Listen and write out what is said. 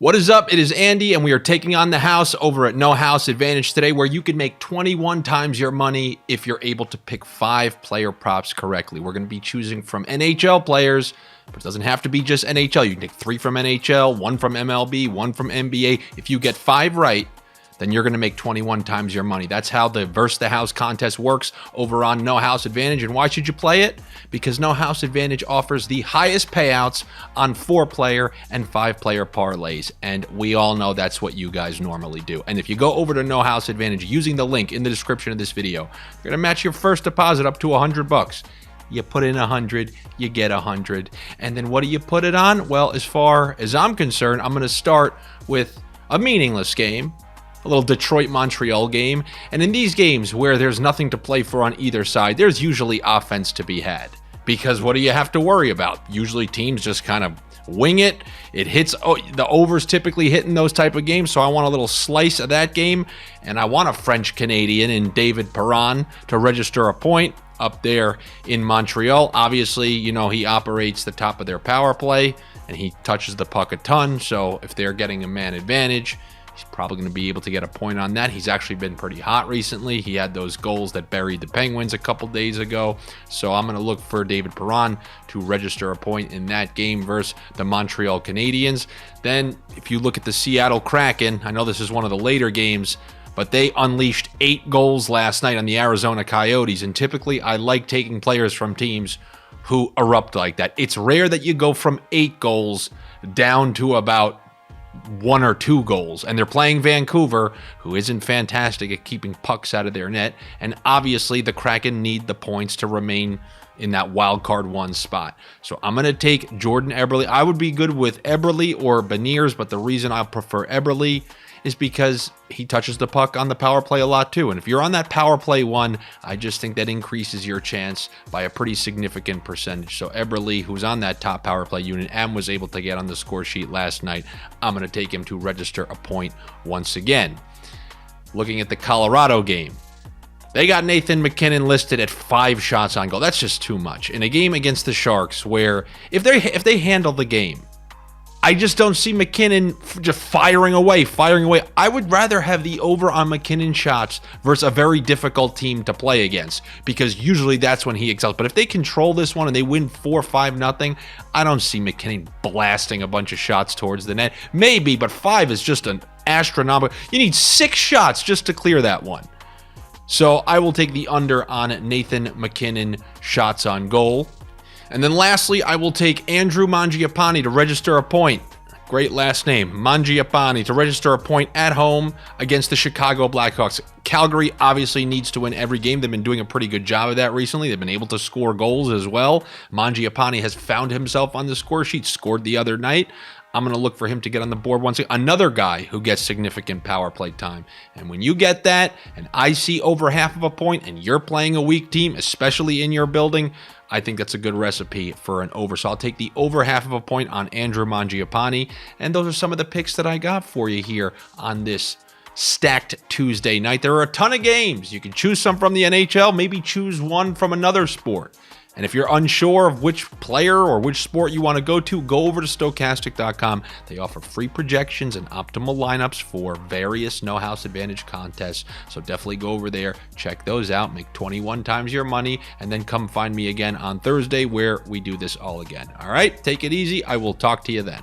What is up? It is Andy, and we are taking on the house over at No House Advantage today, where you can make 21 times your money if you're able to pick 5 player props correctly. We're going to be choosing from NHL players, but it doesn't have to be just NHL. You can take 3 from NHL, 1 from MLB, 1 from NBA. If you get 5 right, then you're going to make 21 times your money. That's how the Versus the House contest works over on No House Advantage. And why should you play it? Because No House Advantage offers the highest payouts on 4-player and 5-player parlays. And we all know that's what you guys normally do. And if you go over to No House Advantage using the link in the description of this video, you're going to match your first deposit up to $100. You put in 100, you get 100. And then what do you put it on? Well, as far as I'm concerned, I'm going to start with a meaningless game, a little Detroit-Montreal game. And in these games where there's nothing to play for on either side, there's usually offense to be had. Because what do you have to worry about? Usually teams just kind of wing it. It hits, the overs typically hit in those type of games, so I want a little slice of that game. And I want a French-Canadian in David Perron to register a point up there in Montreal. Obviously, you know, he operates the top of their power play, and he touches the puck a ton. So if they're getting a man advantage, he's probably going to be able to get a point on that. He's actually been pretty hot recently. He had those goals that buried the Penguins a couple days ago. So I'm going to look for David Perron to register a point in that game versus the Montreal Canadiens. Then if you look at the Seattle Kraken, I know this is one of the later games, but they unleashed 8 goals last night on the Arizona Coyotes. And typically I like taking players from teams who erupt like that. It's rare that you go from 8 goals down to about 1 or 2 goals, and they're playing Vancouver, who isn't fantastic at keeping pucks out of their net. And obviously the Kraken need the points to remain in that wild card 1 spot. So I'm going to take Jordan Eberle. I would be good with Eberle or Beniers, but the reason I prefer Eberle is because he touches the puck on the power play a lot too. And if you're on that power play 1, I just think that increases your chance by a pretty significant percentage. So Eberle, who's on that top power play unit and was able to get on the score sheet last night, I'm going to take him to register a point once again. Looking at the Colorado game, they got Nathan Mackinnon listed at 5 shots on goal. That's just too much. In a game against the Sharks where if they handle the game, I just don't see McKinnon just firing away. I would rather have the over on McKinnon shots versus a very difficult team to play against, because usually that's when he excels. But if they control this one and they win 4-5-0, I don't see McKinnon blasting a bunch of shots towards the net. Maybe, but 5 is just an astronomical. You need 6 shots just to clear that one. So I will take the under on Nathan McKinnon shots on goal. And then lastly, I will take Andrew Mangiapane to register a point. Great last name, Mangiapane, to register a point at home against the Chicago Blackhawks. Calgary obviously needs to win every game. They've been doing a pretty good job of that recently. They've been able to score goals as well. Mangiapane has found himself on the score sheet, scored the other night. I'm going to look for him to get on the board once again. Another guy who gets significant power play time. And when you get that, and I see over half of a point, and you're playing a weak team, especially in your building, I think that's a good recipe for an over. So I'll take the over half of a point on Andrew Mangiapane. And those are some of the picks that I got for you here on this stacked Tuesday night. There are a ton of games. You can choose some from the NHL, maybe choose one from another sport. And if you're unsure of which player or which sport you want to, go over to Stokastic.com. They offer free projections and optimal lineups for various No House Advantage contests. So definitely go over there, check those out, make 21 times your money, and then come find me again on Thursday where we do this all again. All right, take it easy. I will talk to you then.